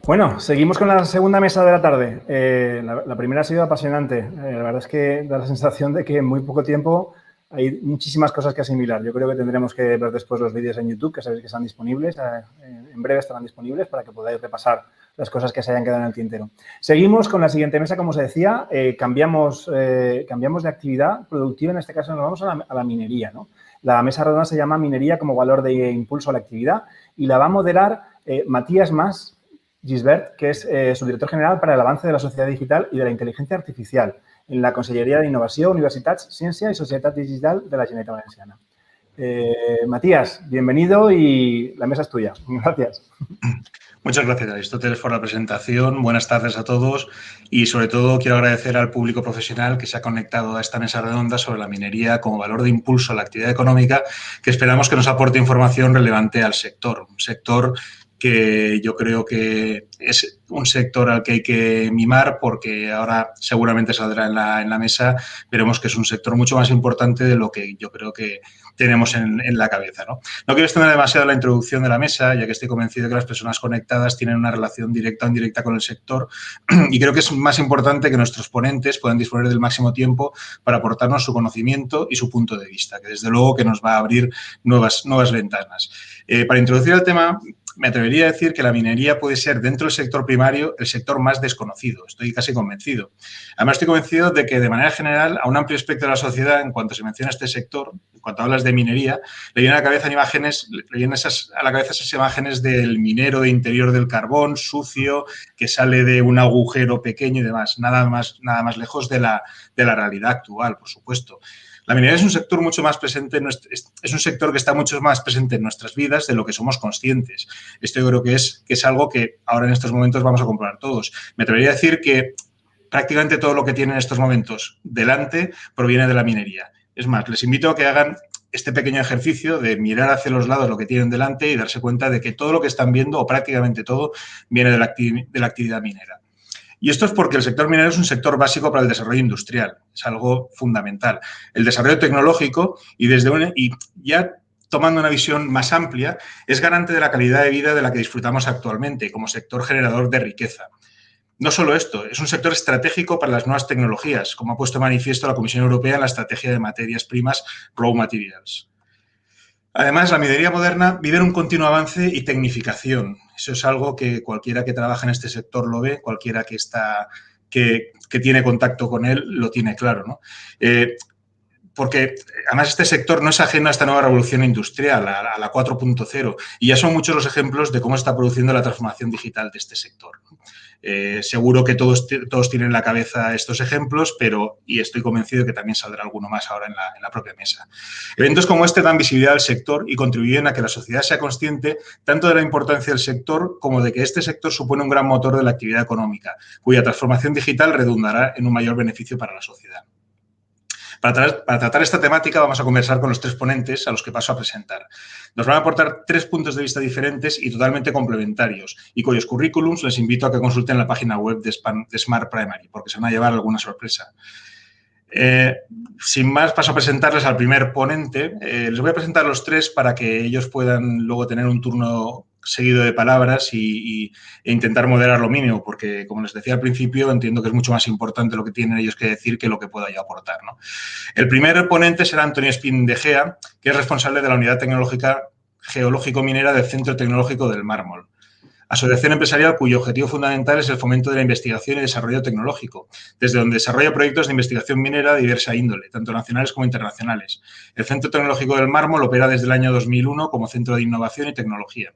Bueno, seguimos con la segunda mesa de la tarde. La primera ha sido apasionante. La verdad es que da la sensación de que en muy poco tiempo hay muchísimas cosas que asimilar. Yo creo que tendremos que ver después los vídeos en YouTube, que sabéis que están disponibles. En breve estarán disponibles para que podáis repasar las cosas que se hayan quedado en el tintero. Seguimos con la siguiente mesa, como os decía. Cambiamos de actividad productiva. En este caso nos vamos a la minería, ¿no? La mesa redonda se llama Minería como valor de impulso a la actividad y la va a moderar Matías Mas Gisbert, que es subdirector general para el avance de la sociedad digital y de la inteligencia artificial en la Conselleria d'Innovació, Universitats, Ciència y Societat Digital de la Generalitat Valenciana. Matías, bienvenido y la mesa es tuya. Gracias. Muchas gracias, Aristóteles, por la presentación. Buenas tardes a todos y, sobre todo, quiero agradecer al público profesional que se ha conectado a esta mesa redonda sobre la minería como valor de impulso a la actividad económica, que esperamos que nos aporte información relevante al sector. Un sector que yo creo que es un sector al que hay que mimar porque ahora seguramente saldrá en la mesa. Veremos que es un sector mucho más importante de lo que yo creo que tenemos en la cabeza, ¿no? No quiero extender demasiado la introducción de la mesa, ya que estoy convencido de que las personas conectadas tienen una relación directa o indirecta con el sector y creo que es más importante que nuestros ponentes puedan disponer del máximo tiempo para aportarnos su conocimiento y su punto de vista, que desde luego que nos va a abrir nuevas ventanas. Para introducir el tema, me atrevería a decir que la minería puede ser, dentro del sector primario, el sector más desconocido. Estoy casi convencido. Además, estoy convencido de que, de manera general, a un amplio espectro de la sociedad, en cuanto se menciona este sector, en cuanto hablas de minería, le vienen a la cabeza esas imágenes del minero de interior del carbón, sucio, que sale de un agujero pequeño y demás. Nada más lejos de la realidad actual, por supuesto. La minería es un sector mucho más presente, es un sector que está mucho más presente en nuestras vidas de lo que somos conscientes. Esto yo creo que es algo que ahora en estos momentos vamos a comprobar todos. Me atrevería a decir que prácticamente todo lo que tienen en estos momentos delante proviene de la minería. Es más, les invito a que hagan este pequeño ejercicio de mirar hacia los lados lo que tienen delante y darse cuenta de que todo lo que están viendo, o prácticamente todo, viene de la actividad minera. Y esto es porque el sector minero es un sector básico para el desarrollo industrial, es algo fundamental. El desarrollo tecnológico y ya tomando una visión más amplia, es garante de la calidad de vida de la que disfrutamos actualmente como sector generador de riqueza. No solo esto, es un sector estratégico para las nuevas tecnologías, como ha puesto de manifiesto la Comisión Europea en la Estrategia de Materias Primas Raw Materials. Además, la minería moderna vive en un continuo avance y tecnificación. Eso es algo que cualquiera que trabaja en este sector lo ve, cualquiera que tiene contacto con él lo tiene claro, ¿no? Porque además este sector no es ajeno a esta nueva revolución industrial, a la 4.0, y ya son muchos los ejemplos de cómo está produciendo la transformación digital de este sector. Seguro que todos tienen en la cabeza estos ejemplos, y estoy convencido de que también saldrá alguno más ahora en la propia mesa. Eventos como este dan visibilidad al sector y contribuyen a que la sociedad sea consciente tanto de la importancia del sector como de que este sector supone un gran motor de la actividad económica, cuya transformación digital redundará en un mayor beneficio para la sociedad. Para tratar esta temática vamos a conversar con los tres ponentes a los que paso a presentar. Nos van a aportar 3 puntos de vista diferentes y totalmente complementarios y cuyos currículums les invito a que consulten la página web de Smart Primary porque se van a llevar alguna sorpresa. Sin más, paso a presentarles al primer ponente. Les voy a presentar a los tres para que ellos puedan luego tener un turno seguido de palabras e intentar moderar lo mínimo, porque, como les decía al principio, entiendo que es mucho más importante lo que tienen ellos que decir que lo que pueda yo aportar, ¿no? El primer ponente será Antonio Espín de Gea, que es responsable de la Unidad Tecnológica Geológico-Minera del Centro Tecnológico del Mármol. Asociación empresarial cuyo objetivo fundamental es el fomento de la investigación y desarrollo tecnológico, desde donde desarrolla proyectos de investigación minera de diversa índole, tanto nacionales como internacionales. El Centro Tecnológico del Mármol opera desde el año 2001 como centro de innovación y tecnología.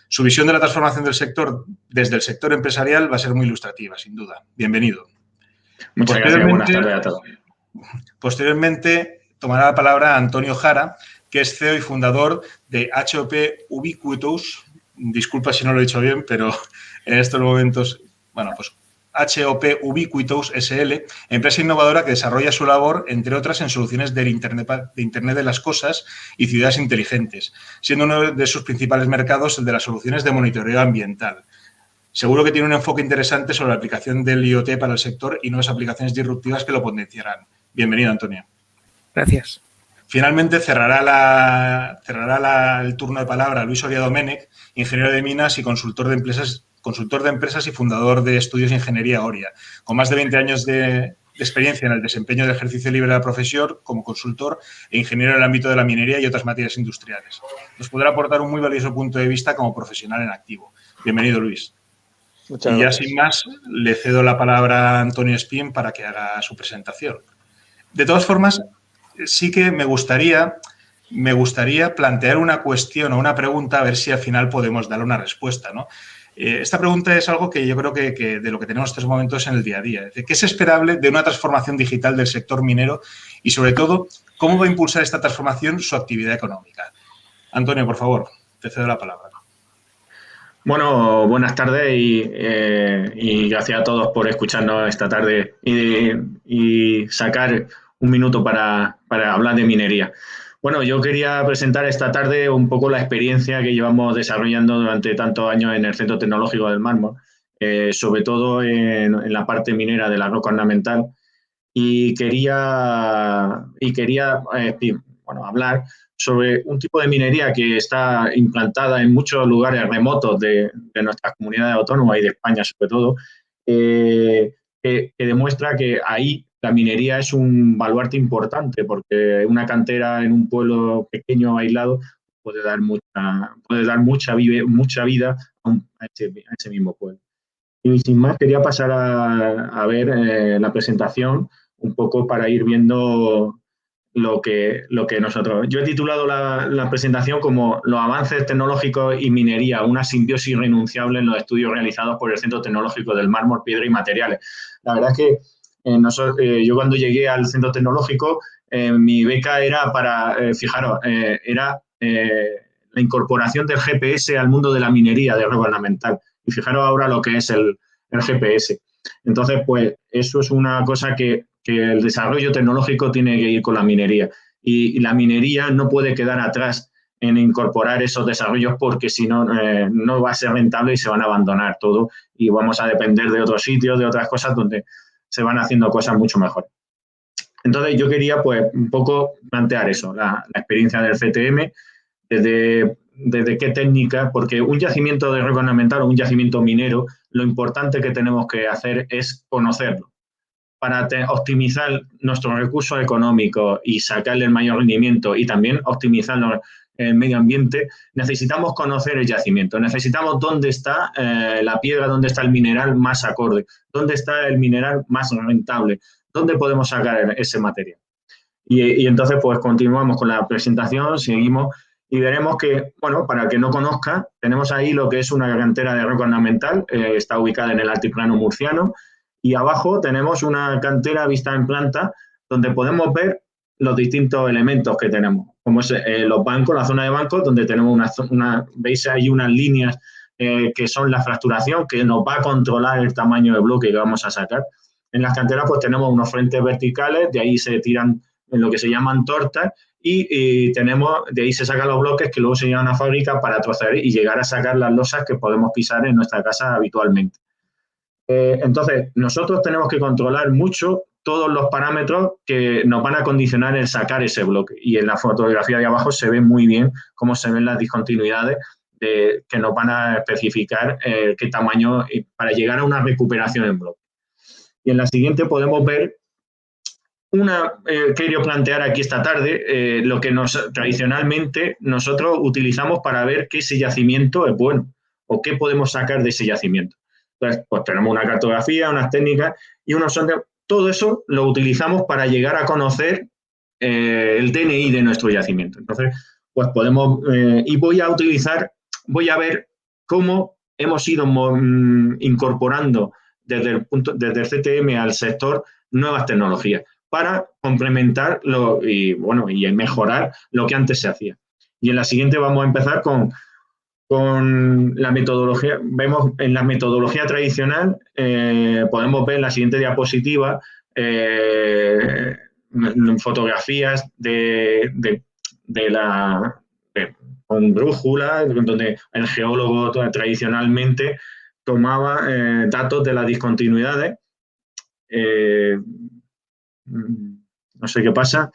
Su visión de la transformación del sector desde el sector empresarial va a ser muy ilustrativa, sin duda. Bienvenido. Muchas gracias. Buenas tardes a todos. Posteriormente, tomará la palabra Antonio Jara, que es CEO y fundador de HOP Ubiquitous. Disculpa si no lo he dicho bien, pero en estos momentos, bueno, pues HOP Ubiquitous SL, empresa innovadora que desarrolla su labor, entre otras, en soluciones del Internet de las Cosas y ciudades inteligentes, siendo uno de sus principales mercados el de las soluciones de monitoreo ambiental. Seguro que tiene un enfoque interesante sobre la aplicación del IoT para el sector y nuevas aplicaciones disruptivas que lo potenciarán. Bienvenido, Antonio. Gracias. Finalmente, cerrará el turno de palabra Luis Oria Domènech, ingeniero de minas y consultor de empresas consultor de empresas y fundador de Estudios de Ingeniería Oria, con más de 20 años de experiencia en el desempeño del ejercicio libre de la profesión como consultor e ingeniero en el ámbito de la minería y otras materias industriales. Nos podrá aportar un muy valioso punto de vista como profesional en activo. Bienvenido, Luis. Muchas y ya gracias. sin más, le cedo la palabra a Antonio Espín para que haga su presentación. De todas formas, sí que me gustaría plantear una cuestión o una pregunta, a ver si al final podemos dar una respuesta, ¿no? Esta pregunta es algo que yo creo que de lo que tenemos en estos momentos en el día a día. Es decir, ¿qué es esperable de una transformación digital del sector minero y, sobre todo, cómo va a impulsar esta transformación su actividad económica? Antonio, por favor, te cedo la palabra. Buenas tardes y gracias a todos por escucharnos esta tarde y sacar un minuto para hablar de minería. Bueno, yo quería presentar esta tarde un poco la experiencia que llevamos desarrollando durante tantos años en el Centro Tecnológico del Mármol, sobre todo en la parte minera de la roca ornamental, y quería hablar sobre un tipo de minería que está implantada en muchos lugares remotos de nuestras comunidades autónomas y de España sobre todo, que demuestra que ahí la minería es un baluarte importante, porque una cantera en un pueblo pequeño, aislado, puede dar mucha vida a ese mismo pueblo. Y sin más, quería pasar a ver la presentación un poco para ir viendo lo que nosotros... Yo he titulado la presentación como Los avances tecnológicos y minería, una simbiosis irrenunciable en los estudios realizados por el Centro Tecnológico del Mármol, Piedra y Materiales. La verdad es que yo cuando llegué al Centro Tecnológico, mi beca era para, era la incorporación del GPS al mundo de la minería de roca ornamental. Y fijaros ahora lo que es el GPS. Entonces, pues eso es una cosa que el desarrollo tecnológico tiene que ir con la minería. Y la minería no puede quedar atrás en incorporar esos desarrollos porque si no, no va a ser rentable y se van a abandonar todo y vamos a depender de otros sitios, de otras cosas donde se van haciendo cosas mucho mejores. Entonces, yo quería pues un poco plantear eso, la experiencia del CTM, desde qué técnica, porque un yacimiento de roca ornamental o un yacimiento minero, lo importante que tenemos que hacer es conocerlo. Para optimizar nuestros recursos económicos y sacarle el mayor rendimiento y también optimizar el medio ambiente, necesitamos conocer el yacimiento, necesitamos dónde está la piedra, dónde está el mineral más acorde, dónde está el mineral más rentable, dónde podemos sacar ese material. Y entonces, pues continuamos con la presentación, seguimos y veremos que, bueno, para el que no conozca, tenemos ahí lo que es una cantera de roca ornamental, está ubicada en el altiplano murciano, y abajo tenemos una cantera vista en planta donde podemos ver los distintos elementos que tenemos, como es los bancos, la zona de bancos, donde tenemos veis ahí unas líneas que son la fracturación, que nos va a controlar el tamaño de bloque que vamos a sacar. En las canteras pues tenemos unos frentes verticales, de ahí se tiran en lo que se llaman tortas y de ahí se sacan los bloques que luego se llevan a fábrica para trozar y llegar a sacar las losas que podemos pisar en nuestra casa habitualmente. Entonces, nosotros tenemos que controlar mucho todos los parámetros que nos van a condicionar el sacar ese bloque. Y en la fotografía de abajo se ve muy bien cómo se ven las discontinuidades que nos van a especificar qué tamaño para llegar a una recuperación en bloque. Y en la siguiente podemos ver quería plantear aquí esta tarde lo que tradicionalmente nosotros utilizamos para ver que ese yacimiento es bueno o qué podemos sacar de ese yacimiento. Entonces, pues tenemos una cartografía, unas técnicas y unos sondeos. Todo eso lo utilizamos para llegar a conocer el DNI de nuestro yacimiento. Entonces, pues podemos, y voy a ver cómo hemos ido incorporando desde el CTM al sector nuevas tecnologías para complementar y mejorar lo que antes se hacía. Y en la siguiente vamos a empezar con la metodología. Vemos en la metodología tradicional, podemos ver en la siguiente diapositiva fotografías con brújula, donde el geólogo tradicionalmente tomaba datos de las discontinuidades. No sé qué pasa.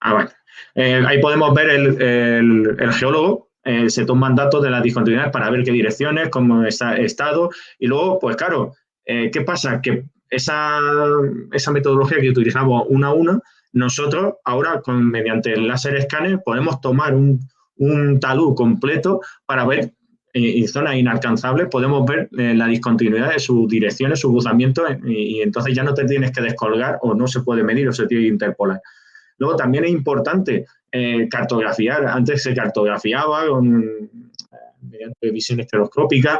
Bueno. Ahí podemos ver el geólogo se toman datos de las discontinuidades para ver qué direcciones, cómo está estado, y luego, pues claro, ¿qué pasa? Que esa metodología que utilizamos uno a uno, nosotros ahora mediante el láser escáner podemos tomar un talud completo para ver en zonas inalcanzables, podemos ver la discontinuidad de sus direcciones, sus cruzamientos, y entonces ya no te tienes que descolgar o no se puede medir o se tiene que interpolar. Luego también es importante cartografiar. Antes se cartografiaba mediante visión estereoscópica.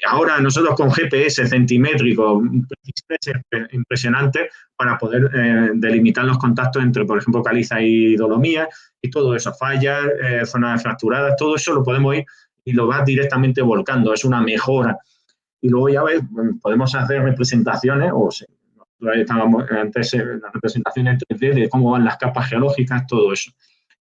Ahora nosotros con GPS centimétricos impresionantes para poder delimitar los contactos entre, por ejemplo, caliza y dolomía, y todo eso, fallas, zonas fracturadas, todo eso lo podemos ir y lo vas directamente volcando. Es una mejora. Y luego ya ves, podemos hacer representaciones, estábamos antes en las representaciones 3D de cómo van las capas geológicas, todo eso.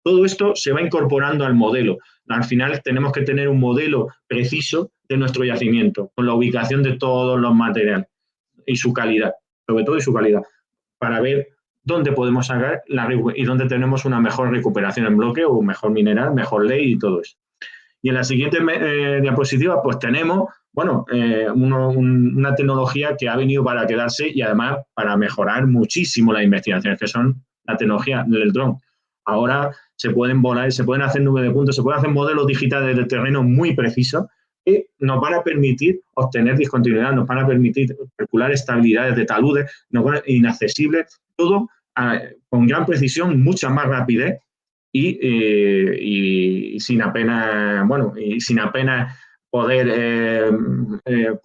Todo esto se va incorporando al modelo. Al final tenemos que tener un modelo preciso de nuestro yacimiento, con la ubicación de todos los materiales y su calidad, sobre todo y su calidad, para ver dónde podemos sacar y dónde tenemos una mejor recuperación en bloque o mejor mineral, mejor ley y todo eso. Y en la siguiente diapositiva, pues tenemos, bueno, una tecnología que ha venido para quedarse y además para mejorar muchísimo las investigaciones, que son la tecnología del dron. Ahora se pueden volar, se pueden hacer nubes de puntos, se pueden hacer modelos digitales de terreno muy precisos que nos van a permitir obtener discontinuidad, nos van a permitir calcular estabilidades de taludes, inaccesibles, todo con gran precisión, mucha más rapidez y sin apenas, bueno, y sin apenas poder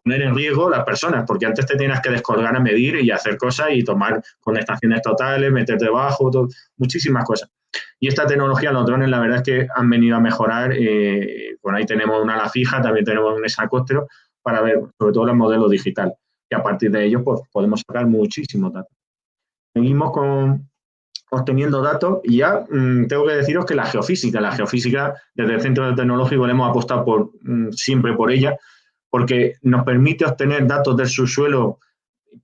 poner en riesgo las personas, porque antes te tenías que descolgar a medir y hacer cosas y tomar conectaciones totales, meterte debajo, muchísimas cosas. Y esta tecnología, los drones, la verdad es que han venido a mejorar. Bueno, ahí tenemos una ala fija, también tenemos un hexacóptero para ver, sobre todo, los modelos digitales. Y a partir de ellos, pues, podemos sacar muchísimos datos. Seguimos obteniendo datos y ya tengo que deciros que la geofísica desde el Centro Tecnológico le hemos apostado siempre por ella, porque nos permite obtener datos del subsuelo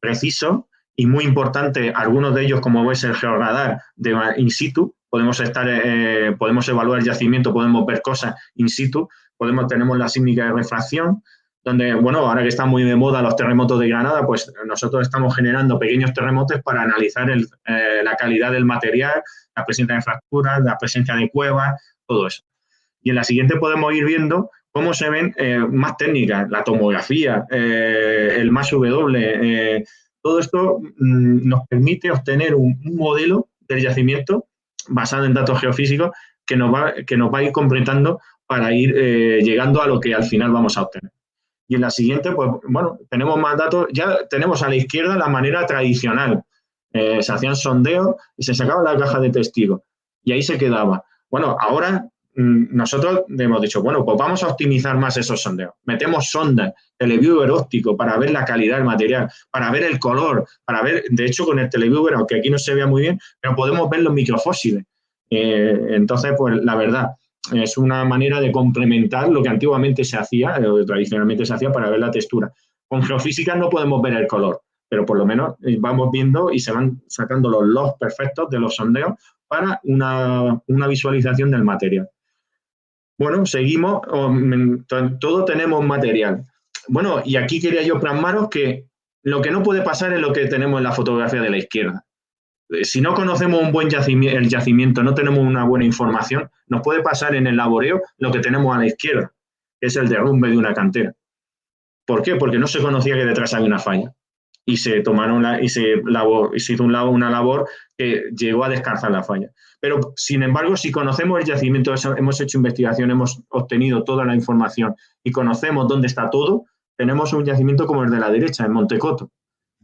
precisos y muy importante, algunos de ellos, como ves, el georradar de in situ, podemos evaluar el yacimiento, podemos ver cosas in situ, tenemos la sísmica de refracción, donde, bueno, ahora que están muy de moda los terremotos de Granada, pues nosotros estamos generando pequeños terremotos para analizar la calidad del material, la presencia de fracturas, la presencia de cuevas, todo eso. Y en la siguiente podemos ir viendo cómo se ven más técnicas, la tomografía, el más W, todo esto nos permite obtener un modelo del yacimiento basado en datos geofísicos que nos va a ir completando para ir llegando a lo que al final vamos a obtener. Y en la siguiente, pues bueno, tenemos más datos. Ya tenemos a la izquierda la manera tradicional. Se hacían sondeos y se sacaba la caja de testigos. Y ahí se quedaba. Bueno, ahora nosotros hemos dicho, bueno, pues vamos a optimizar más esos sondeos. Metemos sondas, televiewer óptico para ver la calidad del material, para ver el color, para ver, de hecho, con el televiewer, aunque aquí no se vea muy bien, pero podemos ver los microfósiles. Entonces, pues la verdad, es una manera de complementar lo que antiguamente se hacía, o que tradicionalmente se hacía para ver la textura. Con geofísica no podemos ver el color, pero por lo menos vamos viendo y se van sacando los logs perfectos de los sondeos para una visualización del material. Bueno, seguimos, todo tenemos material. Bueno, y aquí quería yo plasmaros que lo que no puede pasar es lo que tenemos en la fotografía de la izquierda. Si no conocemos un buen el yacimiento, no tenemos una buena información, nos puede pasar en el laboreo lo que tenemos a la izquierda, que es el derrumbe de una cantera. ¿Por qué? Porque no se conocía que detrás había una falla. Y se hizo una labor que llegó a descartar la falla. Pero, sin embargo, si conocemos el yacimiento, hemos hecho investigación, hemos obtenido toda la información y conocemos dónde está todo, tenemos un yacimiento como el de la derecha, en Montecoto.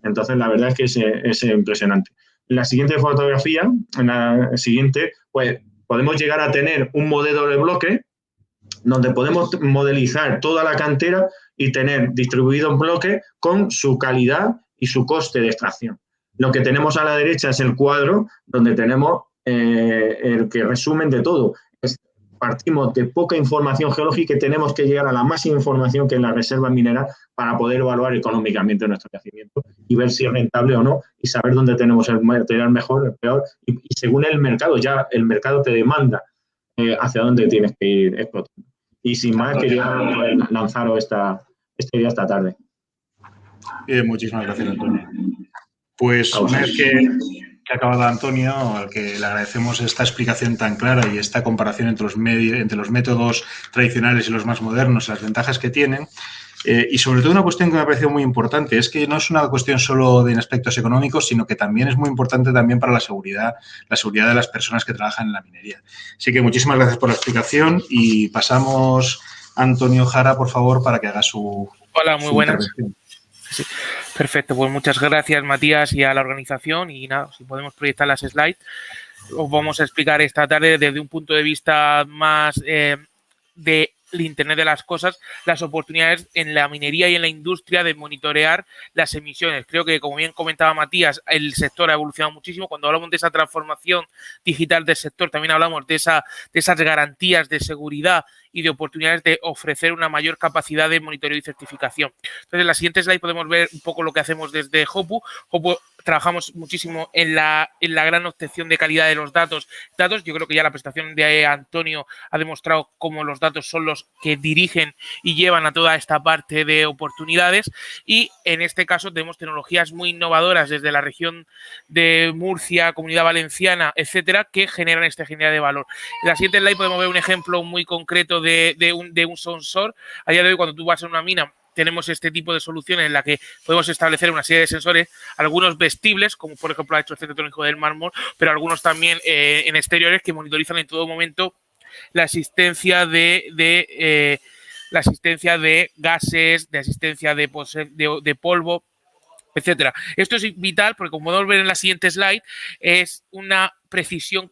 Entonces, la verdad es que es impresionante. En la siguiente fotografía, en la siguiente, pues podemos llegar a tener un modelo de bloque donde podemos modelizar toda la cantera y tener distribuidos bloques con su calidad y su coste de extracción. Lo que tenemos a la derecha es el cuadro donde tenemos el que resumen de todo. Partimos de poca información geológica y tenemos que llegar a la máxima información que es la reserva mineral para poder evaluar económicamente nuestro yacimiento y ver si es rentable o no y saber dónde tenemos el material mejor, el peor y según el mercado, ya el mercado te demanda hacia dónde tienes que ir explotando. Y sin más, quería lanzaros esta idea esta tarde. Bien, muchísimas gracias, Antonio. Pues una vez que ha acabado Antonio, al que le agradecemos esta explicación tan clara y esta comparación entre los métodos tradicionales y los más modernos, las ventajas que tienen, y sobre todo una cuestión que me ha parecido muy importante, es que no es una cuestión solo de aspectos económicos, sino que también es muy importante también para la seguridad de las personas que trabajan en la minería. Así que muchísimas gracias por la explicación y pasamos a Antonio Jara, por favor, para que haga su Hola, muy buenas. intervención. Sí, perfecto, pues muchas gracias, Matías, y a la organización. Y nada, si podemos proyectar las slides, os vamos a explicar esta tarde desde un punto de vista más de el Internet de las cosas, las oportunidades en la minería y en la industria de monitorear las emisiones. Creo que, como bien comentaba Matías, el sector ha evolucionado muchísimo. Cuando hablamos de esa transformación digital del sector, también hablamos de esas garantías de seguridad y de oportunidades de ofrecer una mayor capacidad de monitoreo y certificación. Entonces, en la siguiente slide podemos ver un poco lo que hacemos desde Hopu. Hopu trabajamos muchísimo en la gran obtención de calidad de los datos. Yo creo que ya la presentación de Antonio ha demostrado cómo los datos son los que dirigen y llevan a toda esta parte de oportunidades, y en este caso tenemos tecnologías muy innovadoras desde la región de Murcia, Comunidad Valenciana, etcétera, que generan esta generalidad de valor. En la siguiente slide podemos ver un ejemplo muy concreto de un sensor. A día de hoy, cuando tú vas a una mina, tenemos este tipo de soluciones en la que podemos establecer una serie de sensores, algunos vestibles, como por ejemplo ha hecho el Centro Tecnológico del Mármol, pero algunos también en exteriores que monitorizan en todo momento la asistencia de gases, de asistencia de polvo, etcétera. Esto es vital porque, como podemos ver en la siguiente slide, es una precisión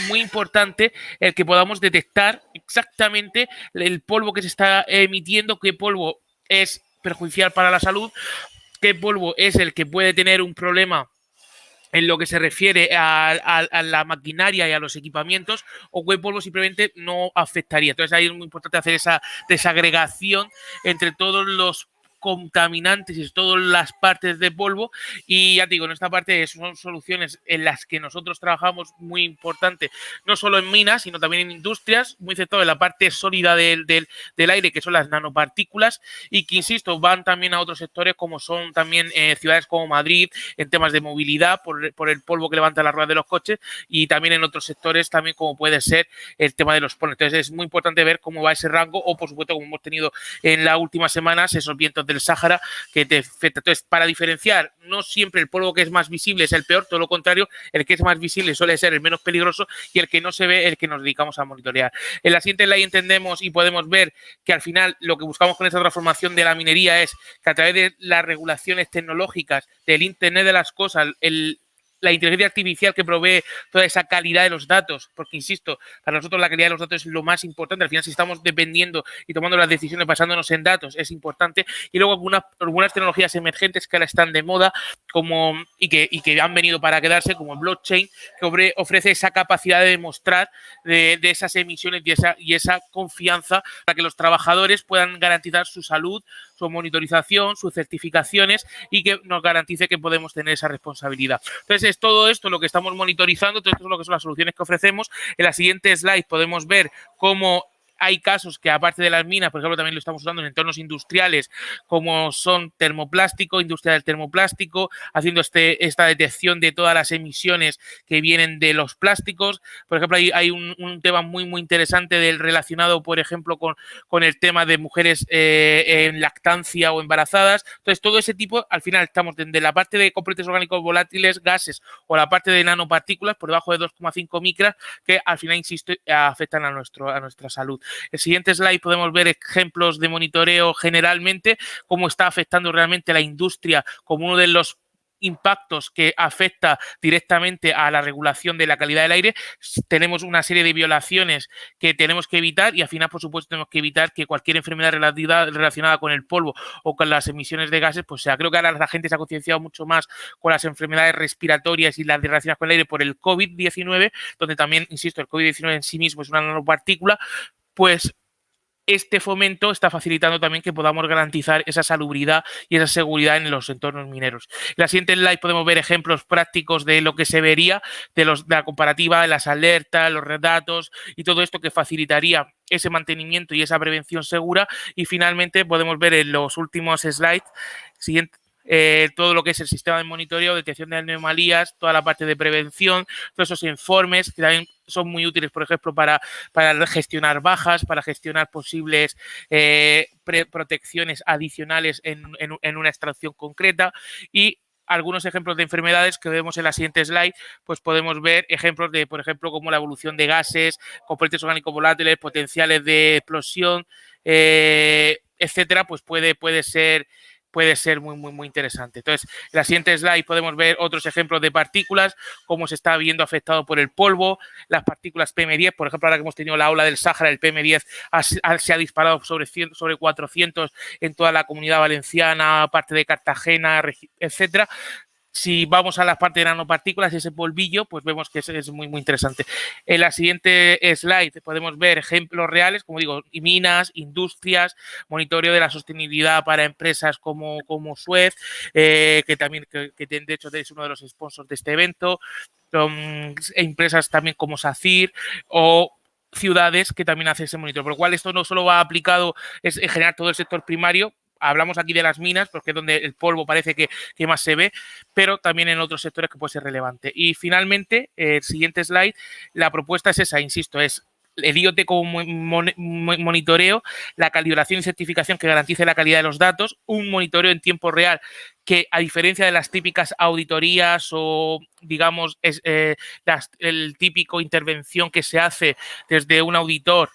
muy importante el que podamos detectar exactamente el polvo que se está emitiendo, qué polvo es perjudicial para la salud, qué polvo es el que puede tener un problema en lo que se refiere a la maquinaria y a los equipamientos, o qué polvo simplemente no afectaría. Entonces ahí es muy importante hacer esa desagregación entre todos los contaminantes y todas las partes de polvo. Y ya te digo, en esta parte son soluciones en las que nosotros trabajamos muy importante, no solo en minas, sino también en industrias, muy centrado en la parte sólida del aire, que son las nanopartículas, y que, insisto, van también a otros sectores, como son también ciudades como Madrid, en temas de movilidad, por el polvo que levanta las ruedas de los coches, y también en otros sectores, también como puede ser el tema de los polos. Entonces es muy importante ver cómo va ese rango, o por supuesto, como hemos tenido en las últimas semanas, esos vientos del Sáhara que te afecta. Entonces, para diferenciar, no siempre el polvo que es más visible es el peor, todo lo contrario, el que es más visible suele ser el menos peligroso, y el que no se ve, el que nos dedicamos a monitorear. En la siguiente slide entendemos y podemos ver que al final lo que buscamos con esta transformación de la minería es que, a través de las regulaciones tecnológicas, del Internet de las cosas, la inteligencia artificial que provee toda esa calidad de los datos, porque, insisto, para nosotros la calidad de los datos es lo más importante. Al final, si estamos dependiendo y tomando las decisiones basándonos en datos, es importante. Y luego algunas tecnologías emergentes que ahora están de moda, y que han venido para quedarse, como blockchain, que ofrece esa capacidad de demostrar de esas emisiones y esa confianza, para que los trabajadores puedan garantizar su salud, su monitorización, sus certificaciones, y que nos garantice que podemos tener esa responsabilidad. Entonces, es todo esto lo que estamos monitorizando, todo esto es lo que son las soluciones que ofrecemos. En la siguiente slide podemos ver cómo hay casos que, aparte de las minas, por ejemplo, también lo estamos usando en entornos industriales, como son termoplástico, industria del termoplástico, haciendo esta detección de todas las emisiones que vienen de los plásticos. Por ejemplo, hay un tema muy, muy interesante relacionado, por ejemplo, con el tema de mujeres en lactancia o embarazadas. Entonces, todo ese tipo, al final, estamos desde la parte de componentes orgánicos volátiles, gases, o la parte de nanopartículas por debajo de 2,5 micras, que al final, insisto, afectan a nuestra salud. El siguiente slide podemos ver ejemplos de monitoreo generalmente, cómo está afectando realmente la industria como uno de los impactos que afecta directamente a la regulación de la calidad del aire. Tenemos una serie de violaciones que tenemos que evitar, y al final, por supuesto, tenemos que evitar que cualquier enfermedad relacionada con el polvo o con las emisiones de gases, pues sea. Creo que ahora la gente se ha concienciado mucho más con las enfermedades respiratorias y las relacionadas con el aire por el COVID-19, donde también, insisto, el COVID-19 en sí mismo es una nanopartícula. Pues este fomento está facilitando también que podamos garantizar esa salubridad y esa seguridad en los entornos mineros. En la siguiente slide podemos ver ejemplos prácticos de lo que se vería, de la comparativa, de las alertas, los datos y todo esto, que facilitaría ese mantenimiento y esa prevención segura. Y finalmente podemos ver en los últimos slides siguiente, todo lo que es el sistema de monitoreo, detección de anomalías, toda la parte de prevención, todos esos informes que también son muy útiles, por ejemplo, para gestionar bajas, para gestionar posibles protecciones adicionales en una extracción concreta. Y algunos ejemplos de enfermedades que vemos en la siguiente slide, pues podemos ver ejemplos de, por ejemplo, como la evolución de gases, componentes orgánicos volátiles, potenciales de explosión, etcétera, pues puede ser muy interesante. Entonces, en la siguiente slide podemos ver otros ejemplos de partículas, cómo se está viendo afectado por el polvo, las partículas PM10, por ejemplo, ahora que hemos tenido la ola del Sáhara, el PM10 se ha disparado sobre 400 en toda la Comunidad Valenciana, parte de Cartagena, etcétera. Si vamos a la parte de nanopartículas, ese polvillo, pues vemos que es muy interesante. En la siguiente slide podemos ver ejemplos reales, como digo, minas, industrias, monitoreo de la sostenibilidad para empresas como Suez, que también, que de hecho es uno de los sponsors de este evento, empresas también como SACIR o ciudades que también hacen ese monitoreo. Por lo cual, esto no solo va aplicado en general todo el sector primario. Hablamos aquí de las minas, porque es donde el polvo parece que más se ve, pero también en otros sectores que puede ser relevante. Y finalmente, el siguiente slide, la propuesta es esa, insisto, es el IoT como monitoreo, la calibración y certificación que garantice la calidad de los datos, un monitoreo en tiempo real que, a diferencia de las típicas auditorías o, digamos, el típico intervención que se hace desde un auditor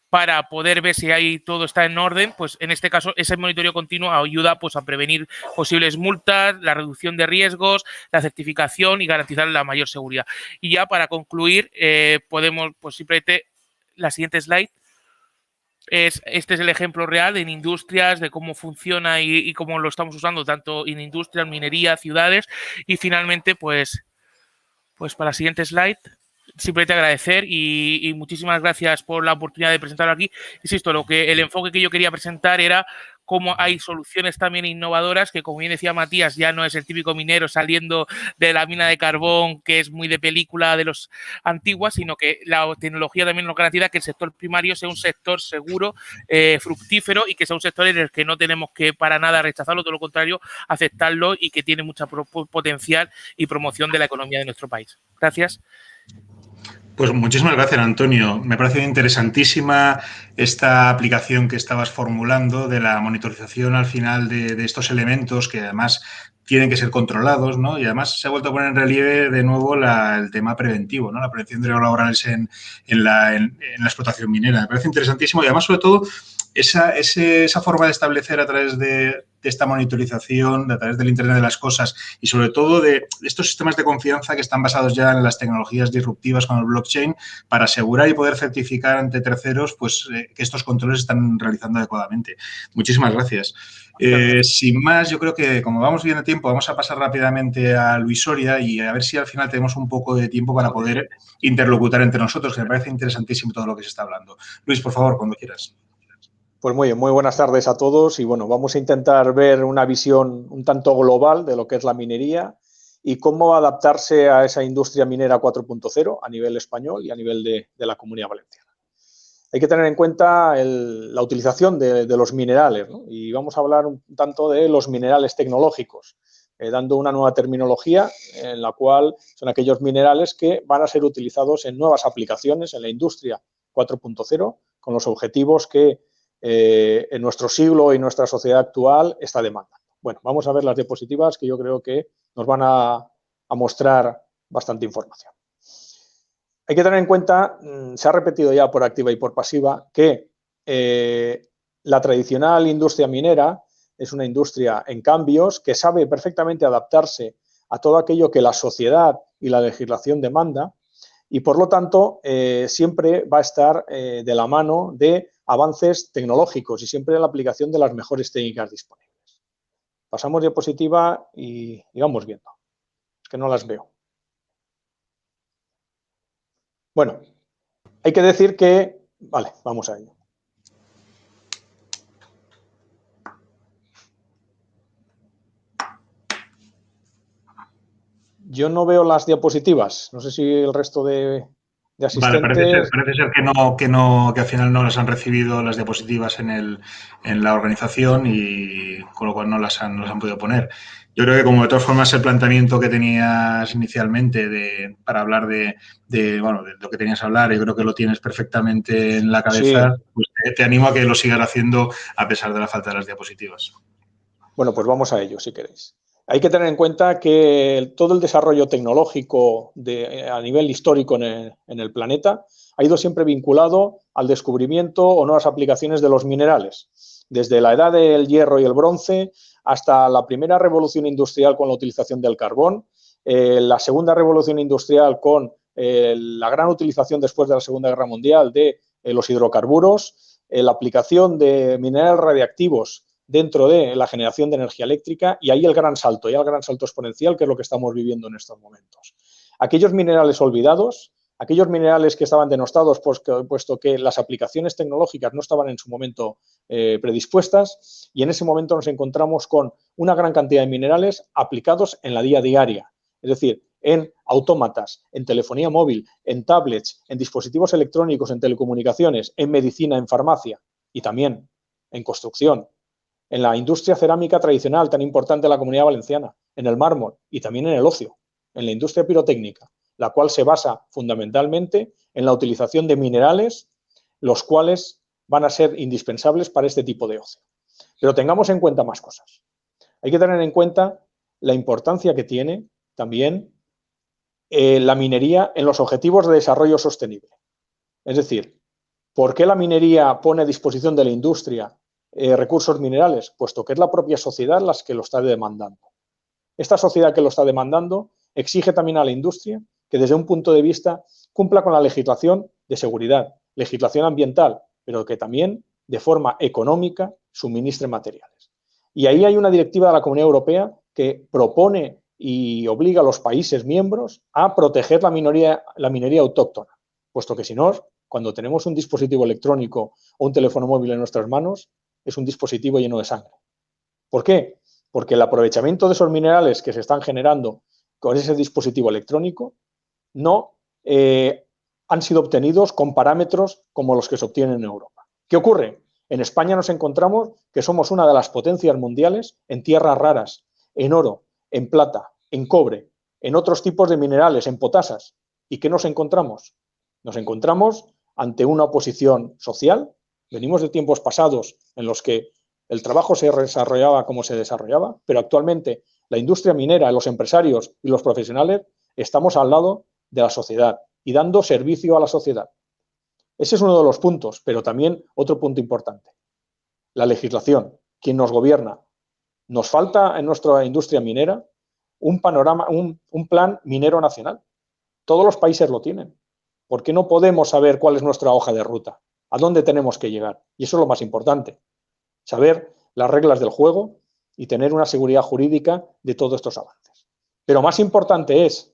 para poder ver si ahí todo está en orden, pues en este caso ese monitoreo continuo ayuda pues a prevenir posibles multas, la reducción de riesgos, la certificación y garantizar la mayor seguridad. Y ya para concluir, podemos pues simplemente la siguiente slide. Este es el ejemplo real en industrias, de cómo funciona y cómo lo estamos usando tanto en industrias, minería, ciudades. Y finalmente, pues para la siguiente slide, simplemente agradecer y muchísimas gracias por la oportunidad de presentarlo aquí. Insisto, el enfoque que yo quería presentar era cómo hay soluciones también innovadoras que, como bien decía Matías, ya no es el típico minero saliendo de la mina de carbón, que es muy de película de los antiguas, sino que la tecnología también nos garantiza que el sector primario sea un sector seguro, fructífero, y que sea un sector en el que no tenemos que para nada rechazarlo, todo lo contrario, aceptarlo, y que tiene mucha potencial y promoción de la economía de nuestro país. Gracias. Pues muchísimas gracias, Antonio. Me parece interesantísima esta aplicación que estabas formulando de la monitorización al final de estos elementos que además tienen que ser controlados, ¿no? Y además se ha vuelto a poner en relieve de nuevo el tema preventivo, ¿no? La prevención de riesgos laborales en la explotación minera. Me parece interesantísimo y además, sobre todo, esa forma de establecer a través de esta monitorización, a través del Internet de las cosas y sobre todo de estos sistemas de confianza que están basados ya en las tecnologías disruptivas como el blockchain para asegurar y poder certificar ante terceros pues, que estos controles se están realizando adecuadamente. Muchísimas gracias. Sin más, yo creo que como vamos bien de tiempo, vamos a pasar rápidamente a Luis Soria y a ver si al final tenemos un poco de tiempo para poder interlocutar entre nosotros, que me parece interesantísimo todo lo que se está hablando. Luis, por favor, cuando quieras. Pues muy bien, muy buenas tardes a todos y bueno, vamos a intentar ver una visión un tanto global de lo que es la minería y cómo adaptarse a esa industria minera 4.0 a nivel español y a nivel de la Comunidad Valenciana. Hay que tener en cuenta la utilización de los minerales, ¿no? Y vamos a hablar un tanto de los minerales tecnológicos, dando una nueva terminología en la cual son aquellos minerales que van a ser utilizados en nuevas aplicaciones en la industria 4.0 con los objetivos que en nuestro siglo y nuestra sociedad actual está demandando. Bueno, vamos a ver las diapositivas que yo creo que nos van a mostrar bastante información. Hay que tener en cuenta, se ha repetido ya por activa y por pasiva, que la tradicional industria minera es una industria en cambios que sabe perfectamente adaptarse a todo aquello que la sociedad y la legislación demanda y, por lo tanto, siempre va a estar de la mano de avances tecnológicos y siempre la aplicación de las mejores técnicas disponibles. Pasamos diapositiva y vamos viendo. Es que no las veo. Bueno, hay que decir que... Vale, vamos a ello. Yo no veo las diapositivas. No sé si el resto de de Vale, asistentes. parece ser que al final no las han recibido las diapositivas en la organización y con lo cual no las han podido poner. Yo creo que como de todas formas el planteamiento que tenías inicialmente para hablar de lo que tenías que hablar, yo creo que lo tienes perfectamente en la Sí. cabeza, pues te animo a que lo sigas haciendo a pesar de la falta de las diapositivas. Bueno, pues vamos a ello, si queréis. Hay que tener en cuenta que todo el desarrollo tecnológico a nivel histórico en el planeta ha ido siempre vinculado al descubrimiento o nuevas aplicaciones de los minerales. Desde la edad del hierro y el bronce hasta la primera revolución industrial con la utilización del carbón, la segunda revolución industrial con la gran utilización después de la Segunda Guerra Mundial de los hidrocarburos, la aplicación de minerales radiactivos dentro de la generación de energía eléctrica y ahí el gran salto exponencial, que es lo que estamos viviendo en estos momentos. Aquellos minerales olvidados, aquellos minerales que estaban denostados, puesto que las aplicaciones tecnológicas no estaban en su momento predispuestas, y en ese momento nos encontramos con una gran cantidad de minerales aplicados en la día diaria, es decir, en autómatas, en telefonía móvil, en tablets, en dispositivos electrónicos, en telecomunicaciones, en medicina, en farmacia y también en construcción, en la industria cerámica tradicional tan importante de la Comunidad Valenciana, en el mármol y también en el ocio, en la industria pirotécnica, la cual se basa fundamentalmente en la utilización de minerales, los cuales van a ser indispensables para este tipo de ocio. Pero tengamos en cuenta más cosas. Hay que tener en cuenta la importancia que tiene también la minería en los objetivos de desarrollo sostenible. Es decir, ¿por qué la minería pone a disposición de la industria recursos minerales? Puesto que es la propia sociedad la que lo está demandando. Esta sociedad que lo está demandando exige también a la industria que desde un punto de vista cumpla con la legislación de seguridad, legislación ambiental, pero que también de forma económica suministre materiales. Y ahí hay una directiva de la Comunidad Europea que propone y obliga a los países miembros a proteger la minería autóctona, puesto que si no, cuando tenemos un dispositivo electrónico o un teléfono móvil en nuestras manos, es un dispositivo lleno de sangre. ¿Por qué? Porque el aprovechamiento de esos minerales que se están generando con ese dispositivo electrónico no han sido obtenidos con parámetros como los que se obtienen en Europa. ¿Qué ocurre? En España nos encontramos que somos una de las potencias mundiales en tierras raras, en oro, en plata, en cobre, en otros tipos de minerales, en potasas. ¿Y qué nos encontramos? Nos encontramos ante una oposición social. Venimos de tiempos pasados en los que el trabajo se desarrollaba como se desarrollaba, pero actualmente la industria minera, los empresarios y los profesionales estamos al lado de la sociedad y dando servicio a la sociedad. Ese es uno de los puntos, pero también otro punto importante. La legislación, quien nos gobierna. Nos falta en nuestra industria minera un panorama, un plan minero nacional. Todos los países lo tienen. ¿Por qué no podemos saber cuál es nuestra hoja de ruta? ¿A dónde tenemos que llegar? Y eso es lo más importante. Saber las reglas del juego y tener una seguridad jurídica de todos estos avances. Pero más importante es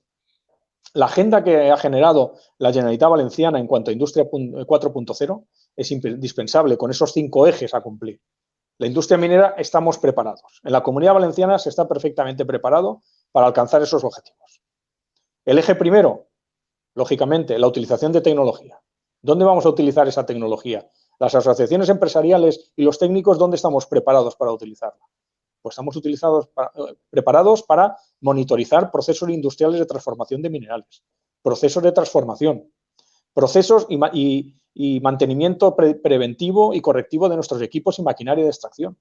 la agenda que ha generado la Generalitat Valenciana en cuanto a Industria 4.0 es indispensable con esos 5 ejes a cumplir. La industria minera estamos preparados. En la Comunidad Valenciana se está perfectamente preparado para alcanzar esos objetivos. El eje primero, lógicamente, la utilización de tecnología. ¿Dónde vamos a utilizar esa tecnología? Las asociaciones empresariales y los técnicos, ¿dónde estamos preparados para utilizarla? Pues estamos preparados para monitorizar procesos industriales de transformación de minerales, procesos de transformación, procesos y mantenimiento preventivo y correctivo de nuestros equipos y maquinaria de extracción.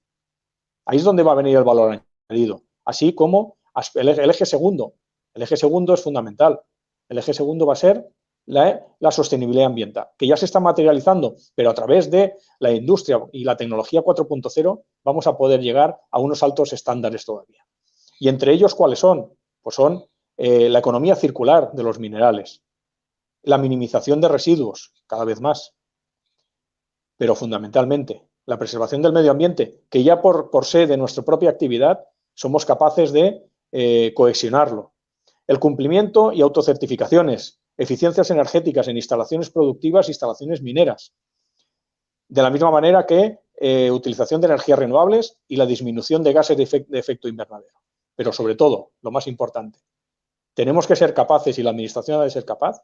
Ahí es donde va a venir el valor añadido, así como el eje segundo. El eje segundo es fundamental. El eje segundo va a ser la sostenibilidad ambiental, que ya se está materializando, pero a través de la industria y la tecnología 4.0 vamos a poder llegar a unos altos estándares todavía. Y entre ellos, ¿cuáles son? Pues son la economía circular de los minerales, la minimización de residuos, cada vez más, pero fundamentalmente la preservación del medio ambiente, que ya por ser de nuestra propia actividad somos capaces de cohesionarlo. El cumplimiento y autocertificaciones, eficiencias energéticas en instalaciones productivas e instalaciones mineras. De la misma manera que utilización de energías renovables y la disminución de gases de efecto invernadero. Pero sobre todo, lo más importante, tenemos que ser capaces, y la Administración ha de ser capaz,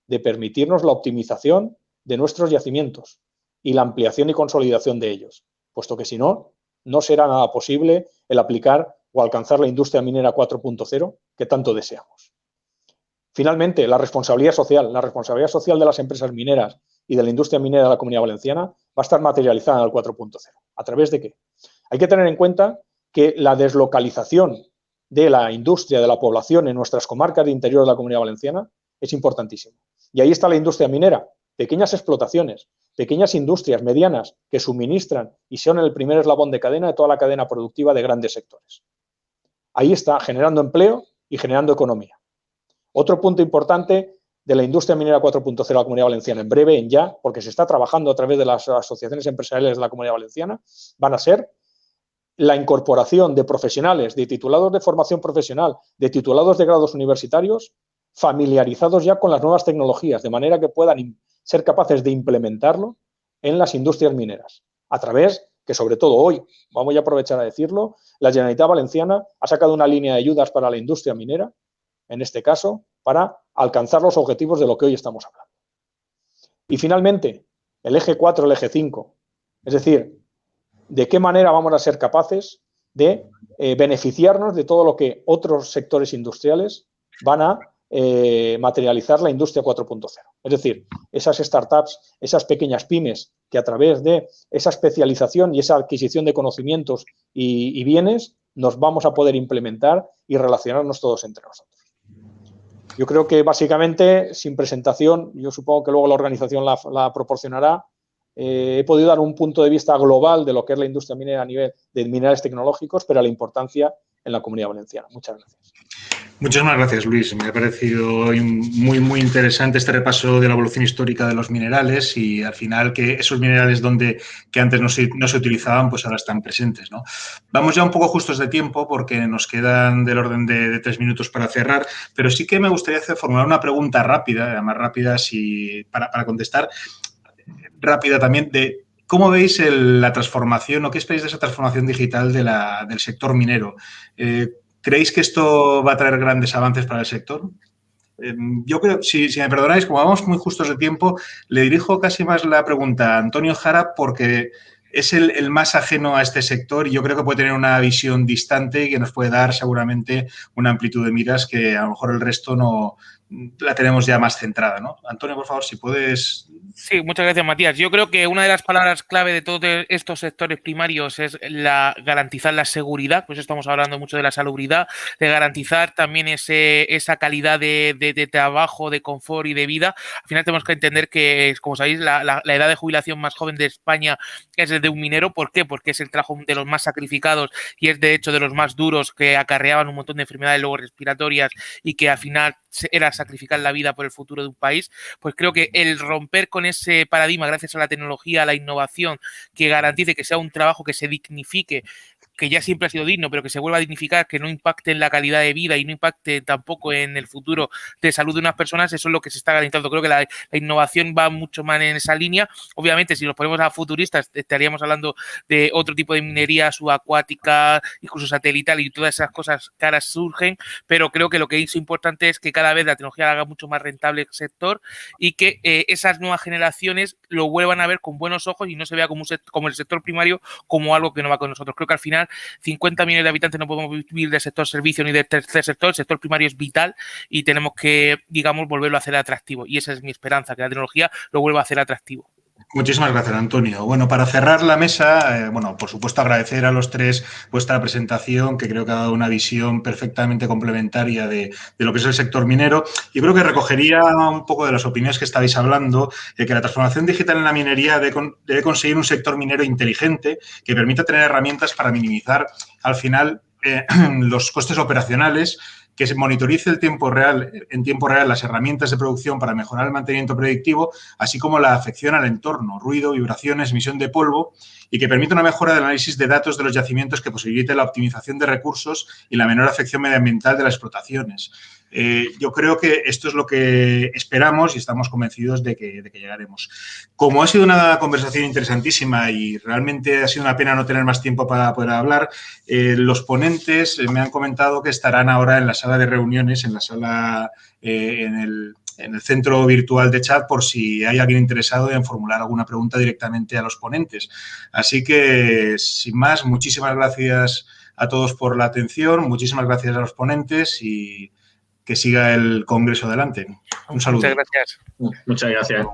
de permitirnos la optimización de nuestros yacimientos y la ampliación y consolidación de ellos, puesto que si no, no será nada posible el aplicar o alcanzar la industria minera 4.0 que tanto deseamos. Finalmente, la responsabilidad social. La responsabilidad social de las empresas mineras y de la industria minera de la Comunidad Valenciana va a estar materializada en el 4.0. ¿A través de qué? Hay que tener en cuenta que la deslocalización de la industria, de la población en nuestras comarcas de interior de la Comunidad Valenciana es importantísima. Y ahí está la industria minera, pequeñas explotaciones, pequeñas industrias medianas que suministran y son el primer eslabón de cadena de toda la cadena productiva de grandes sectores. Ahí está generando empleo y generando economía. Otro punto importante de la industria minera 4.0 de la Comunidad Valenciana, en breve, en ya, porque se está trabajando a través de las asociaciones empresariales de la Comunidad Valenciana, van a ser la incorporación de profesionales, de titulados de formación profesional, de titulados de grados universitarios, familiarizados ya con las nuevas tecnologías, de manera que puedan ser capaces de implementarlo en las industrias mineras, a través que, sobre todo hoy, vamos a aprovechar a decirlo, la Generalitat Valenciana ha sacado una línea de ayudas para la industria minera, en este caso, para alcanzar los objetivos de lo que hoy estamos hablando. Y finalmente, el eje 4, el eje 5, es decir, de qué manera vamos a ser capaces de beneficiarnos de todo lo que otros sectores industriales van a materializar la industria 4.0. Es decir, esas startups, esas pequeñas pymes que a través de esa especialización y esa adquisición de conocimientos y bienes nos vamos a poder implementar y relacionarnos todos entre nosotros. Yo creo que básicamente, sin presentación, yo supongo que luego la organización la proporcionará, he podido dar un punto de vista global de lo que es la industria minera a nivel de minerales tecnológicos, pero la importancia en la Comunidad Valenciana. Muchas gracias. Muchísimas gracias, Luis. Me ha parecido muy, muy interesante este repaso de la evolución histórica de los minerales y, al final, que esos minerales que antes no se utilizaban, pues ahora están presentes, ¿no? Vamos ya un poco justos de tiempo porque nos quedan del orden de 3 minutos para cerrar, pero sí que me gustaría formular una pregunta rápida, además rápida para contestar, rápida también, de cómo veis la transformación o qué esperáis de esa transformación digital del sector minero. ¿Creéis que esto va a traer grandes avances para el sector? Yo creo, si me perdonáis, como vamos muy justos de tiempo, le dirijo casi más la pregunta a Antonio Jara porque es el más ajeno a este sector y yo creo que puede tener una visión distante y que nos puede dar seguramente una amplitud de miras que a lo mejor el resto no la tenemos ya más centrada, ¿no? Antonio, por favor, si puedes... Sí, muchas gracias, Matías. Yo creo que una de las palabras clave de todos estos sectores primarios es garantizar la seguridad, pues estamos hablando mucho de la salubridad, de garantizar también esa calidad de trabajo, de confort y de vida. Al final tenemos que entender que, como sabéis, la edad de jubilación más joven de España es de un minero. ¿Por qué? Porque es el trabajo de los más sacrificados y es, de hecho, de los más duros, que acarreaban un montón de enfermedades luego respiratorias y que al final era sacrificar la vida por el futuro de un país. Pues creo que el romper con ese paradigma gracias a la tecnología, a la innovación, que garantice que sea un trabajo que se dignifique, que ya siempre ha sido digno, pero que se vuelva a dignificar, que no impacte en la calidad de vida y no impacte tampoco en el futuro de salud de unas personas, eso es lo que se está garantizando. Creo que la innovación va mucho más en esa línea. Obviamente, si nos ponemos a futuristas, estaríamos hablando de otro tipo de minería subacuática, incluso satelital, y todas esas cosas caras surgen, pero creo que lo que es importante es que cada vez la tecnología haga mucho más rentable el sector y que esas nuevas generaciones lo vuelvan a ver con buenos ojos y no se vea como el sector primario como algo que no va con nosotros. Creo que al final 50 millones de habitantes no podemos vivir del sector servicio ni del tercer sector. El sector primario es vital y tenemos que, digamos, volverlo a hacer atractivo. Y esa es mi esperanza, que la tecnología lo vuelva a hacer atractivo. Muchísimas gracias, Antonio. Bueno, para cerrar la mesa, por supuesto, agradecer a los tres vuestra presentación, que creo que ha dado una visión perfectamente complementaria de lo que es el sector minero. Yo creo que recogería un poco de las opiniones que estabais hablando, de que la transformación digital en la minería debe conseguir un sector minero inteligente que permita tener herramientas para minimizar, al final, los costes operacionales, que se monitorice en tiempo real las herramientas de producción para mejorar el mantenimiento predictivo, así como la afección al entorno, ruido, vibraciones, emisión de polvo, y que permita una mejora del análisis de datos de los yacimientos que posibilite la optimización de recursos y la menor afección medioambiental de las explotaciones. Yo creo que esto es lo que esperamos y estamos convencidos de que llegaremos. Como ha sido una conversación interesantísima y realmente ha sido una pena no tener más tiempo para poder hablar, los ponentes me han comentado que estarán ahora en la sala de reuniones, en la sala, en el centro virtual de chat por si hay alguien interesado en formular alguna pregunta directamente a los ponentes. Así que, sin más, muchísimas gracias a todos por la atención, muchísimas gracias a los ponentes y que siga el Congreso adelante. Un saludo. Muchas gracias. Muchas gracias.